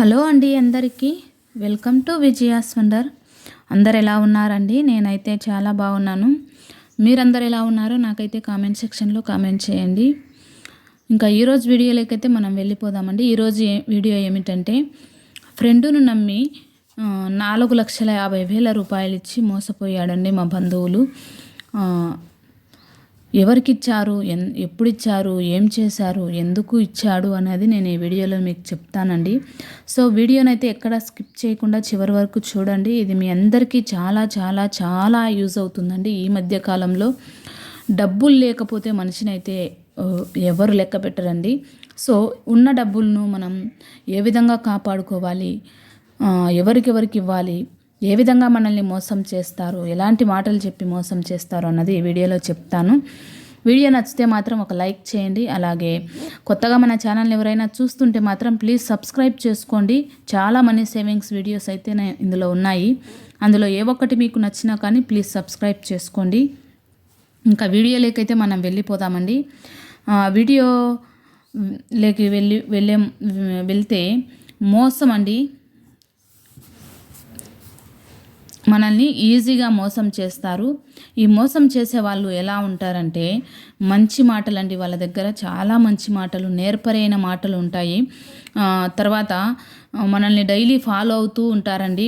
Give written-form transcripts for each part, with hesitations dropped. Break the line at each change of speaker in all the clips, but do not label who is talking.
Hello అండి అందరికీ welcome to Vijaya's wonder. అందరు ఎలా ఉన్నారండి? నేనైతే చాలా బాగున్నాను. మీరందరు ఎలా ఉన్నారో నాకైతే కామెంట్ సెక్షన్లో కామెంట్ చేయండి. ఇంకా ఈరోజు వీడియోలోకైతే మనం వెళ్ళిపోదామండి. ఈరోజు వీడియో ఏమిటంటే, ఫ్రెండును నమ్మి 4,50,000 రూపాయలు ఇచ్చి మోసపోయాడండి మా బంధువులు. ఎవరికి ఇచ్చారు, ఎప్పుడు ఇచ్చారు, ఏం చేశారు, ఎందుకు ఇచ్చాడు అనేది నేను ఈ వీడియోలో మీకు చెప్తానండి. సో వీడియోనైతే ఎక్కడ స్కిప్ చేయకుండా చివరి వరకు చూడండి. ఇది మీ అందరికీ చాలా చాలా చాలా యూజ్ అవుతుందండి. ఈ మధ్య కాలంలో డబ్బులు లేకపోతే మనిషినైతే ఎవరు లెక్క పెట్టరండి. సో ఉన్న డబ్బులను మనం ఏ విధంగా కాపాడుకోవాలి, ఎవరికెవరికి ఇవ్వాలి, ఏ విధంగా మనల్ని మోసం చేస్తారు, ఎలాంటి మాటలు చెప్పి మోసం చేస్తారు అన్నది ఈ వీడియోలో చెప్తాను. వీడియో నచ్చితే మాత్రం ఒక లైక్ చేయండి. అలాగే కొత్తగా మన ఛానల్ని ఎవరైనా చూస్తుంటే మాత్రం ప్లీజ్ సబ్స్క్రైబ్ చేసుకోండి. చాలా మనీ సేవింగ్స్ వీడియోస్ అయితే ఇందులో ఉన్నాయి. అందులో ఏ ఒక్కటి మీకు నచ్చినా కానీ ప్లీజ్ సబ్స్క్రైబ్ చేసుకోండి. ఇంకా వీడియోలోకైతే మనం వెళ్ళిపోదామండి. వీడియోలోకి వెళ్తే మోసం అండి. మనల్ని ఈజీగా మోసం చేస్తారు. ఈ మోసం చేసే వాళ్ళు ఎలా ఉంటారంటే, మంచి మాటలండి, వాళ్ళ దగ్గర చాలా మంచి మాటలు, నేర్పరైన మాటలు ఉంటాయి. తర్వాత మనల్ని డైలీ ఫాలో అవుతూ ఉంటారండి.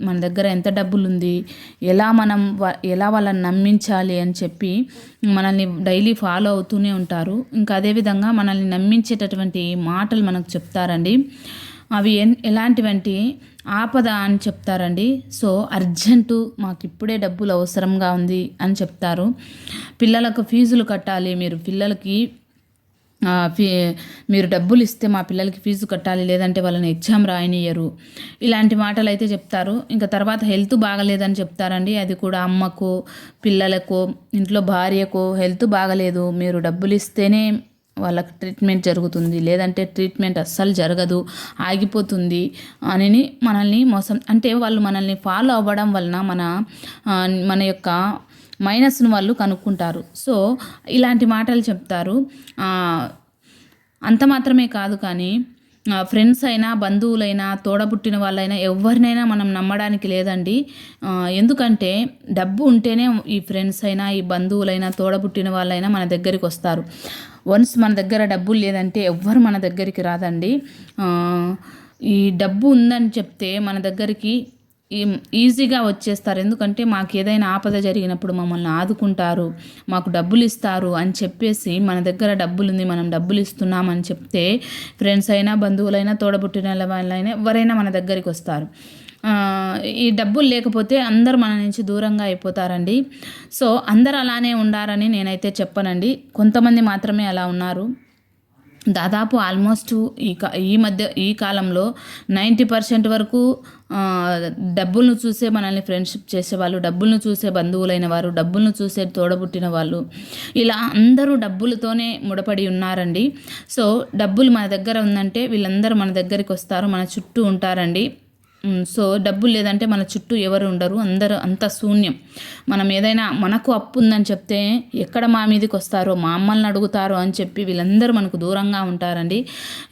మన దగ్గర ఎంత డబ్బులు ఉంది, ఎలా వాళ్ళని నమ్మించాలి అని చెప్పి మనల్ని డైలీ ఫాలో అవుతూనే ఉంటారు. ఇంకా అదేవిధంగా మనల్ని నమ్మించేటటువంటి మాటలు మనకు చెప్తారండి. అవి ఎలాంటివంటే ఆపద అని చెప్తారండి. సో అర్జెంటు, మాకు ఇప్పుడే డబ్బులు అవసరంగా ఉంది అని చెప్తారు. పిల్లలకు ఫీజులు కట్టాలి, మీరు డబ్బులు ఇస్తే మా పిల్లలకి ఫీజు కట్టాలి, లేదంటే వాళ్ళని ఎగ్జామ్ రాయనియరు, ఇలాంటి మాటలు అయితే చెప్తారు. ఇంకా తర్వాత హెల్త్ బాగలేదని చెప్తారండి. అది కూడా అమ్మకు, పిల్లలకు, ఇంట్లో భార్యకు హెల్త్ బాగలేదు, మీరు డబ్బులు ఇస్తేనే వాళ్ళకి ట్రీట్మెంట్ జరుగుతుంది, లేదంటే ట్రీట్మెంట్ అస్సలు జరగదు, ఆగిపోతుంది అని మనల్ని మోసం, అంటే వాళ్ళు మనల్ని ఫాలో అవ్వడం వలన మన యొక్క మైనస్ను వాళ్ళు కనుక్కుంటారు. సో ఇలాంటి మాటలు చెప్తారు. అంత మాత్రమే కాదు, కానీ ఫ్రెండ్స్ అయినా, బంధువులైనా, తోడబుట్టిన వాళ్ళైనా ఎవరినైనా మనం నమ్మడానికి లేదండి. ఎందుకంటే డబ్బు ఉంటేనే ఈ ఫ్రెండ్స్ అయినా, ఈ బంధువులైనా, తోడబుట్టిన వాళ్ళైనా మన దగ్గరికి వస్తారు. వన్స్ మన దగ్గర డబ్బులు లేదంటే ఎవ్వరు మన దగ్గరికి రాదండి. ఈ డబ్బు ఉందని చెప్తే మన దగ్గరికి ఈజీగా వచ్చేస్తారు. ఎందుకంటే మాకు ఏదైనా ఆపద జరిగినప్పుడు మమ్మల్ని ఆదుకుంటారు, మాకు డబ్బులు ఇస్తారు అని చెప్పేసి, మన దగ్గర డబ్బులు ఉంది, మనం డబ్బులు ఇస్తున్నామని చెప్తే ఫ్రెండ్స్ అయినా, బంధువులైనా, తోడబుట్టిన వాళ్ళైనా ఎవరైనా మన దగ్గరికి వస్తారు. ఈ డబ్బులు లేకపోతే అందరూ మన నుంచి దూరంగా అయిపోతారండి. సో అందరు అలానే ఉండారని నేనైతే చెప్పనండి. కొంతమంది మాత్రమే అలా ఉన్నారు. దాదాపు ఆల్మోస్ట్ ఈ కాలంలో 90% వరకు డబ్బులను చూసే మనల్ని ఫ్రెండ్షిప్ చేసేవాళ్ళు, డబ్బులను చూసే బంధువులైన వారు, డబ్బులను చూసే తోడబుట్టిన వాళ్ళు, ఇలా అందరూ డబ్బులతోనే ముడిపడి ఉన్నారండి. సో డబ్బులు మన దగ్గర ఉందంటే వీళ్ళందరూ మన దగ్గరికి వస్తారు, మన చుట్టూ ఉంటారండి. సో డబ్బులు లేదంటే మన చుట్టూ ఎవరు ఉండరు, అందరూ అంత శూన్యం. మనం ఏదైనా మనకు అప్పు ఉందని చెప్తే ఎక్కడ మా మీదకి వస్తారో, మా అమ్మల్ని అడుగుతారో అని చెప్పి వీళ్ళందరూ మనకు దూరంగా ఉంటారండి.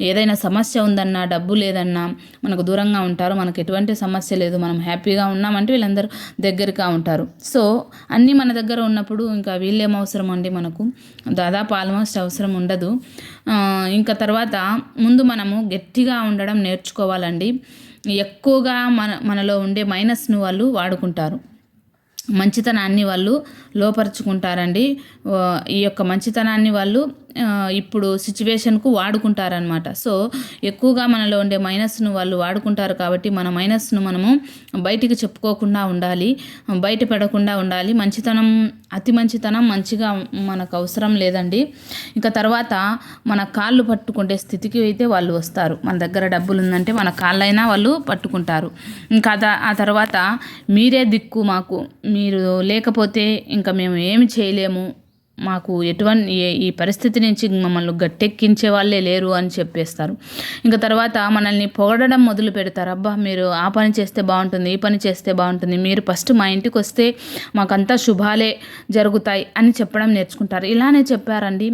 ఏదైనా సమస్య ఉందన్నా, డబ్బు లేదన్నా మనకు దూరంగా ఉంటారు. మనకు ఎటువంటి సమస్య లేదు, మనం హ్యాపీగా ఉన్నామంటే వీళ్ళందరూ దగ్గరగా ఉంటారు. సో అన్నీ మన దగ్గర ఉన్నప్పుడు ఇంకా వీళ్ళేం అవసరం అండి, మనకు దాదాపు ఆల్మోస్ట్ అవసరం ఉండదు. ఇంకా తర్వాత ముందు మనము గట్టిగా ఉండడం నేర్చుకోవాలండి. ఎక్కువగా మనలో ఉండే మైనస్ను వాళ్ళు వాడుకుంటారు, మంచితనాన్ని వాళ్ళు లోపరుచుకుంటారండి. ఈ యొక్క మంచితనాన్ని వాళ్ళు ఇప్పుడు సిచ్యువేషన్కు వాడుకుంటారనమాట. సో ఎక్కువగా మనలో ఉండే మైనస్ను వాళ్ళు వాడుకుంటారు. కాబట్టి మన మైనస్ను మనము బయటికి చెప్పుకోకుండా ఉండాలి, బయటపడకుండా ఉండాలి. అతి మంచితనం మంచిగా మనకు అవసరం లేదండి. ఇంకా తర్వాత మన కాళ్ళు పట్టుకుంటే స్థితికి అయితే వాళ్ళు వస్తారు. మన దగ్గర డబ్బులు ఉందంటే మన కాళ్ళైనా వాళ్ళు పట్టుకుంటారు. ఇంకా ఆ తర్వాత మీరే దిక్కు మాకు, మీరు లేకపోతే ఇంకా మేము ఏమి చేయలేము, మాకు ఈ పరిస్థితి నుంచి మమ్మల్ని గట్టెక్కించే వాళ్ళే లేరు అని చెప్పేస్తారు. ఇంకా తర్వాత మనల్ని పొగడడం మొదలు పెడతారు. అబ్బా మీరు ఆ పని చేస్తే బాగుంటుంది, ఈ పని చేస్తే బాగుంటుంది, మీరు ఫస్ట్ మా ఇంటికి వస్తే మాకంతా శుభాలే జరుగుతాయి అని చెప్పడం నేర్చుకుంటారు. ఇలానే చెప్పారండి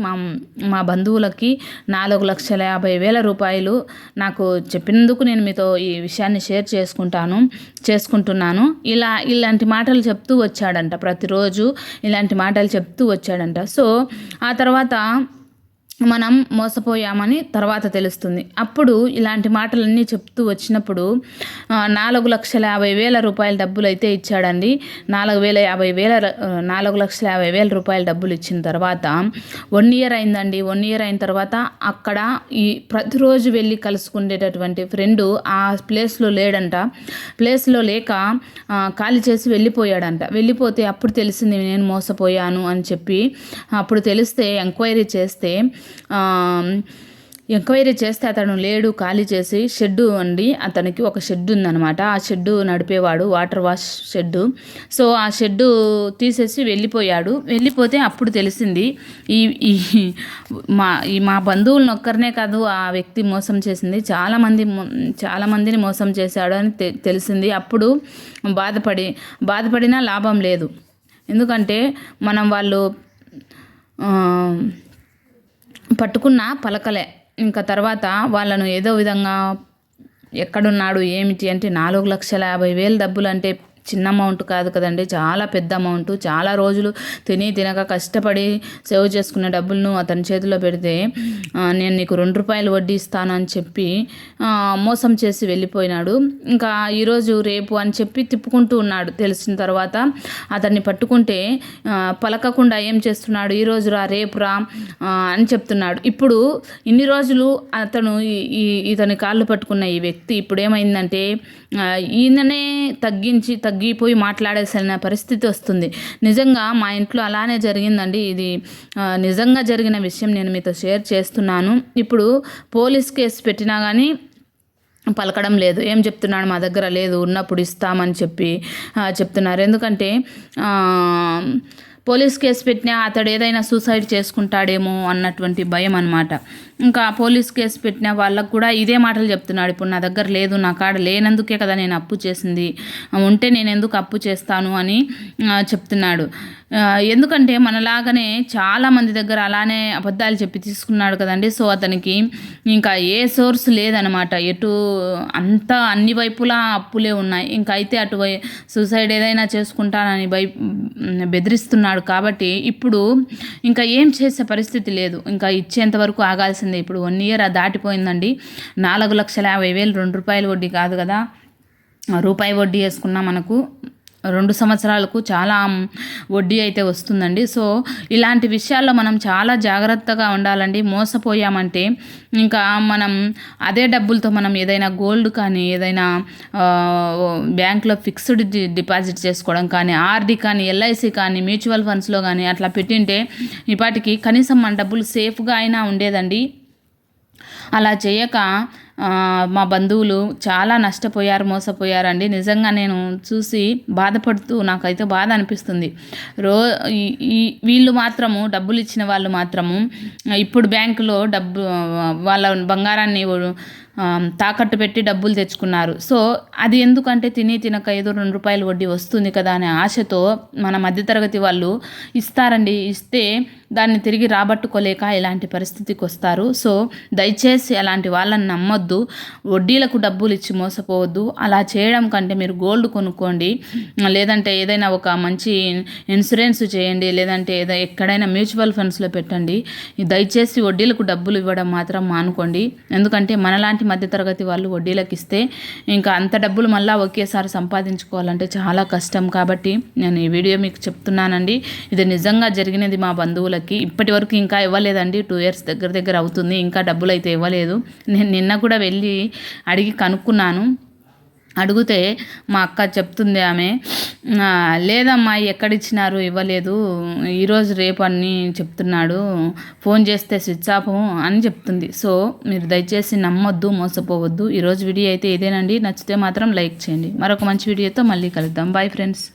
మా బంధువులకి 4,50,000 రూపాయలు నాకు చెప్పినందుకు నేను మీతో ఈ విషయాన్ని షేర్ చేసుకుంటున్నాను. ఇలాంటి మాటలు చెప్తూ వచ్చాడంట, ప్రతిరోజు ఇలాంటి మాటలు చెప్తూ వచ్చాడంట. సో ఆ తర్వాత మనం మోసపోయామని తర్వాత తెలుస్తుంది. అప్పుడు ఇలాంటి మాటలన్నీ చెప్తూ వచ్చినప్పుడు 4,50,000 రూపాయల డబ్బులు అయితే ఇచ్చాడండి. 4,50,000 రూపాయల డబ్బులు ఇచ్చిన తర్వాత 1 ఇయర్ అయిందండి. 1 ఇయర్ అయిన తర్వాత అక్కడ ఈ ప్రతిరోజు వెళ్ళి కలుసుకునేటటువంటి ఫ్రెండు ఆ ప్లేస్లో లేడంట. ప్లేస్లో లేక ఖాళీ చేసి వెళ్ళిపోయాడంట. వెళ్ళిపోతే అప్పుడు తెలిసింది నేను మోసపోయాను అని చెప్పి. అప్పుడు తెలిస్తే ఎంక్వైరీ చేస్తే అతను లేడు, ఖాళీ చేసి షెడ్డు అండి, అతనికి ఒక షెడ్ ఉందన్నమాట. ఆ షెడ్డు నడిపేవాడు, వాటర్ వాష్ షెడ్డు. సో ఆ షెడ్డు తీసేసి వెళ్ళిపోతే అప్పుడు తెలిసింది మా బంధువులను ఒక్కరినే కాదు ఆ వ్యక్తి మోసం చేసింది, చాలా మందిని మోసం చేశాడు అని తెలిసింది. అప్పుడు బాధపడినా లాభం లేదు. ఎందుకంటే మనం వాళ్ళు పట్టుకున్న పలకలే. ఇంకా తర్వాత వాళ్ళను ఏదో విధంగా ఎక్కడున్నాడు ఏమిటి అంటే 4,50,000 డబ్బులు అంటే చిన్న అమౌంట్ కాదు కదండి, చాలా పెద్ద అమౌంట్. చాలా రోజులు తినక కష్టపడి సేవ్ చేసుకునే డబ్బులను అతని చేతిలో పెడితే నేను నీకు ₹2 వడ్డీ ఇస్తాను అని చెప్పి మోసం చేసి వెళ్ళిపోయినాడు. ఇంకా ఈరోజు రేపు అని చెప్పి తిప్పుకుంటూ ఉన్నాడు. తెలిసిన తర్వాత అతన్ని పట్టుకుంటే పలకకుండా ఏం చేస్తున్నాడు, ఈరోజు రా రేపు రా అని చెప్తున్నాడు. ఇప్పుడు ఇన్ని రోజులు ఇతని కాళ్ళు పట్టుకున్న ఈ వ్యక్తి ఇప్పుడు ఏమైందంటే ఈయననే తగ్గిపోయి మాట్లాడేసిన పరిస్థితి వస్తుంది. నిజంగా మా ఇంట్లో అలానే జరిగిందండి. ఇది నిజంగా జరిగిన విషయం నేను మీతో షేర్ చేస్తున్నాను. ఇప్పుడు పోలీస్ కేసు పెట్టినా కానీ పలకడం లేదు. ఏం చెప్తున్నాడు, మా దగ్గర లేదు, ఉన్నప్పుడు ఇస్తామని చెప్తున్నారు. ఎందుకంటే పోలీస్ కేసు పెట్టినా అతడు ఏదైనా సూసైడ్ చేసుకుంటాడేమో అన్నటువంటి భయం అనమాట. ఇంకా పోలీస్ కేసు పెట్టిన వాళ్ళకు కూడా ఇదే మాటలు చెప్తున్నాడు. ఇప్పుడు నా దగ్గర లేదు, నా కాడ లేనందుకే కదా నేను అప్పు చేసింది, ఉంటే నేను ఎందుకు అప్పు చేస్తాను అని చెప్తున్నాడు. ఎందుకంటే మనలాగానే చాలామంది దగ్గర అలానే అబద్ధాలు చెప్పి తీసుకున్నాడు కదండి. సో అతనికి ఇంకా ఏ సోర్స్ లేదనమాట, అంతా అన్ని వైపులా అప్పులే ఉన్నాయి. ఇంకా అయితే సూసైడ్ ఏదైనా చేసుకుంటానని బెదిరిస్తున్నాడు. కాబట్టి ఇప్పుడు ఇంకా ఏం చేసే పరిస్థితి లేదు, ఇంకా ఇచ్చేంత వరకు ఆగాల్సిందే. ఇప్పుడు 1 ఇయర్ దాటిపోయిందండి. 4,50,000 ₹2 వడ్డీ కాదు కదా, రూపాయి వడ్డీ వేసుకున్నా మనకు 2 సంవత్సరాలకు చాలా వడ్డీ అయితే వస్తుందండి. సో ఇలాంటి విషయాల్లో మనం చాలా జాగ్రత్తగా ఉండాలండి. మోసపోయామంటే ఇంకా మనం అదే డబ్బులతో మనం ఏదైనా గోల్డ్ కానీ ఏదైనా బ్యాంక్లో ఫిక్స్డ్ డిపాజిట్ చేసుకోవడం కానీ, ఆర్డీ కానీ, ఎల్ఐసి కానీ, మ్యూచువల్ ఫండ్స్లో కానీ అట్లా పెట్టింటే ఈపాటికి కనీసం మన డబ్బులు సేఫ్గా అయినా ఉండేదండి. అలా చేయక మా బంధువులు చాలా మోసపోయారండి. నిజంగా నేను చూసి బాధపడుతూ నాకైతే బాధ అనిపిస్తుంది. వీళ్ళు మాత్రము డబ్బులు ఇచ్చిన వాళ్ళు మాత్రము ఇప్పుడు బ్యాంకులో వాళ్ళ బంగారాన్ని తాకట్టు పెట్టి డబ్బులు తెచ్చుకున్నారు. సో అది ఎందుకంటే తినక ఏదో ₹2 వడ్డీ వస్తుంది కదా అనే ఆశతో మన మధ్యతరగతి వాళ్ళు ఇస్తారండి. ఇస్తే దాన్ని తిరిగి రాబట్టుకోలేక ఇలాంటి పరిస్థితికి వస్తారు. సో దయచేసి అలాంటి వాళ్ళని నమ్మొద్దు, వడ్డీలకు డబ్బులు ఇచ్చి మోసపోవద్దు. అలా చేయడం కంటే మీరు గోల్డ్ కొనుక్కోండి, లేదంటే ఏదైనా ఒక మంచి ఇన్సూరెన్స్ చేయండి, లేదంటే ఎక్కడైనా మ్యూచువల్ ఫండ్స్లో పెట్టండి. దయచేసి వడ్డీలకు డబ్బులు ఇవ్వడం మాత్రం మానుకోండి. ఎందుకంటే మనలాంటి మధ్యతరగతి వాళ్ళు వడ్డీలకు ఇస్తే ఇంకా అంత డబ్బులు మళ్ళీ ఒకేసారి సంపాదించుకోవాలంటే చాలా కష్టం. కాబట్టి నేను ఈ వీడియో మీకు చెప్తున్నానండి. ఇది నిజంగా జరిగినది మా బంధువులకి. ఇప్పటి వరకు ఇంకా ఇవ్వలేదండి, 2 ఇయర్స్ దగ్గర అవుతుంది, ఇంకా డబ్బులు అయితే ఇవ్వలేదు. నేను నిన్న కూడా వెళ్ళి అడిగి కనుక్కున్నాను. అడిగితే మా అక్క చెప్తుంది, ఆమె లేదమ్మా ఎక్కడిచ్చినారు, ఇవ్వలేదు, ఈరోజు రేపు అని చెప్తున్నాడు, ఫోన్ చేస్తే స్విచ్ ఆఫ్ అని చెప్తుంది. సో మీరు దయచేసి నమ్మొద్దు, మోసపోవద్దు. ఈరోజు వీడియో అయితే ఇదేనండి. నచ్చితే మాత్రం లైక్ చేయండి. మరొక మంచి వీడియోతో మళ్ళీ కలుద్దాం. Bye friends.